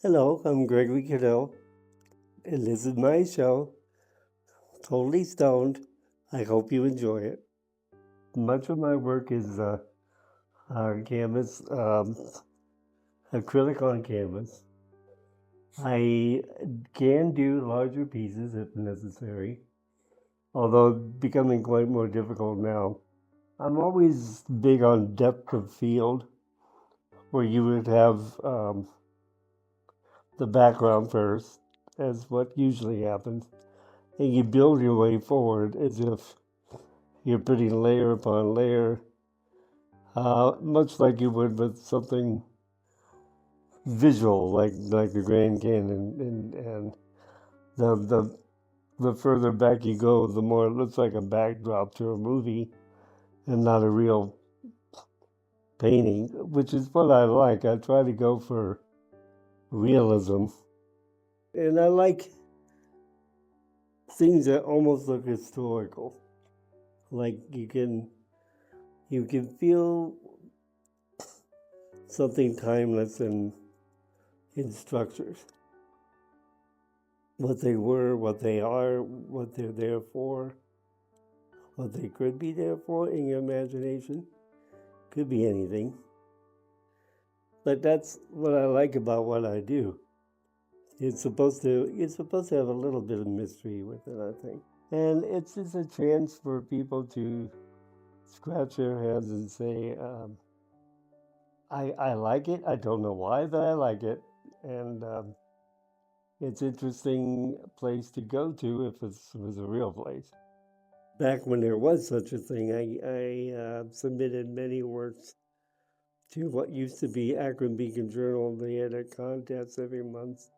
Hello, I'm Gregory Caudill, and this is my show, Totally Stoned. I hope you enjoy it. Much of my work is canvas, acrylic on canvas. I can do larger pieces if necessary, although becoming quite more difficult now. I'm always big on depth of field, where you would have the background first, as what usually happens, and you build your way forward as if you're putting layer upon layer, much like you would with something visual, like the Grand Canyon. And the the further back you go, the more it looks like a backdrop to a movie and not a real painting, which is what I like. I try to go for realism, and I like things that almost look historical. Like you can feel something timeless in structures. What they were, what they are, what they're there for, what they could be there for in your imagination. Could be anything. But that's what I like about what I do. It's supposed to have a little bit of mystery with it, I think. And it's just a chance for people to scratch their heads and say, I like it. I don't know why, but I like it. And it's an interesting place to go to if it was a real place. Back when there was such a thing, I submitted many works to what used to be Akron Beacon Journal. They had a contest every month,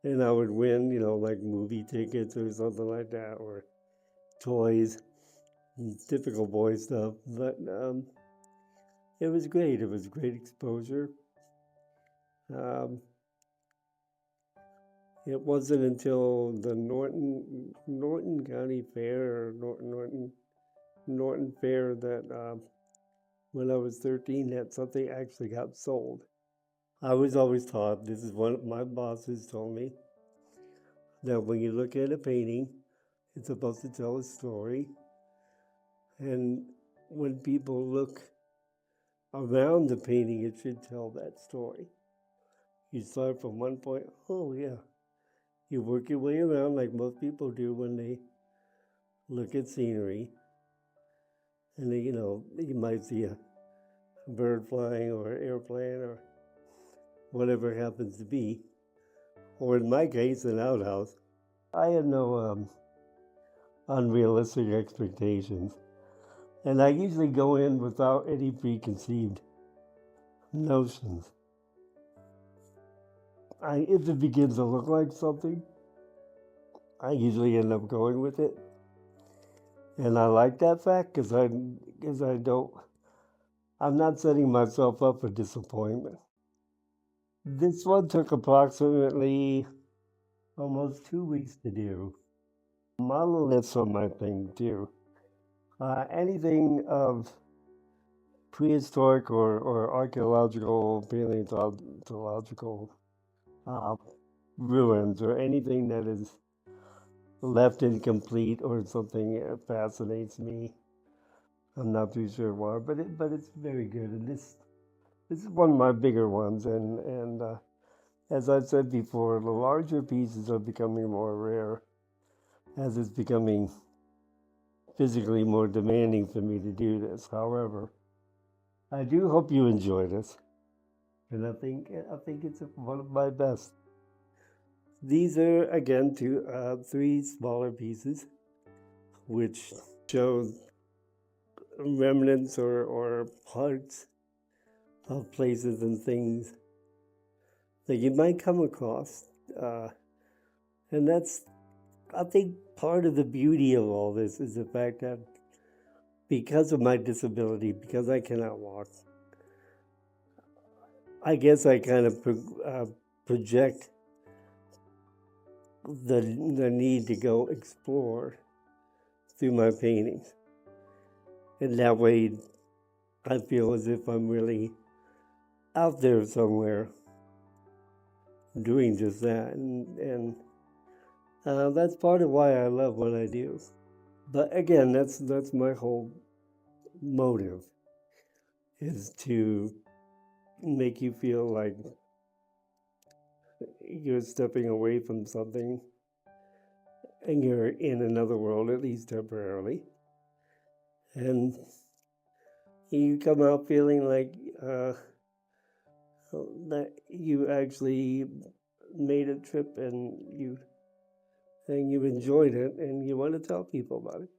and I would win, like movie tickets or something like that, or toys, typical boy stuff. But it was great. It was great exposure. Um, it wasn't until the Norton County Fair or Norton Fair that when I was 13 that something actually got sold. I was always taught, this is one of my bosses told me, that when you look at a painting, it's supposed to tell a story. And when people look around the painting, it should tell that story. You start from one point, oh yeah. You work your way around like most people do when they look at scenery. And then, you might see a bird flying or an airplane or whatever it happens to be. Or in my case, an outhouse. I had no unrealistic expectations. And I usually go in without any preconceived notions. If it begins to look like something, I usually end up going with it. And I like that fact because I don't, I'm not setting myself up for disappointment. This one took approximately almost 2 weeks to do. Model lifts on my thing too. Anything of prehistoric or archaeological, paleontological uh, ruins or anything that is left incomplete or something fascinates me. I'm not too sure why, but it's very good. And this is one of my bigger ones. And as I've said before, the larger pieces are becoming more rare as it's becoming physically more demanding for me to do this. However, I do hope you enjoy this, and I think it's one of my best. These are again three smaller pieces, which show remnants or parts of places and things that you might come across, uh, and that's I think part of the beauty of all this is the fact that because of my disability, because I cannot walk, I guess I kind of project the need to go explore through my paintings. And that way I feel as if I'm really out there somewhere, doing just that, and that's part of why I love what I do. But again, that's my whole motive, is to make you feel like you're stepping away from something and you're in another world, at least temporarily, and you come out feeling like that you actually made a trip and you enjoyed it and you want to tell people about it.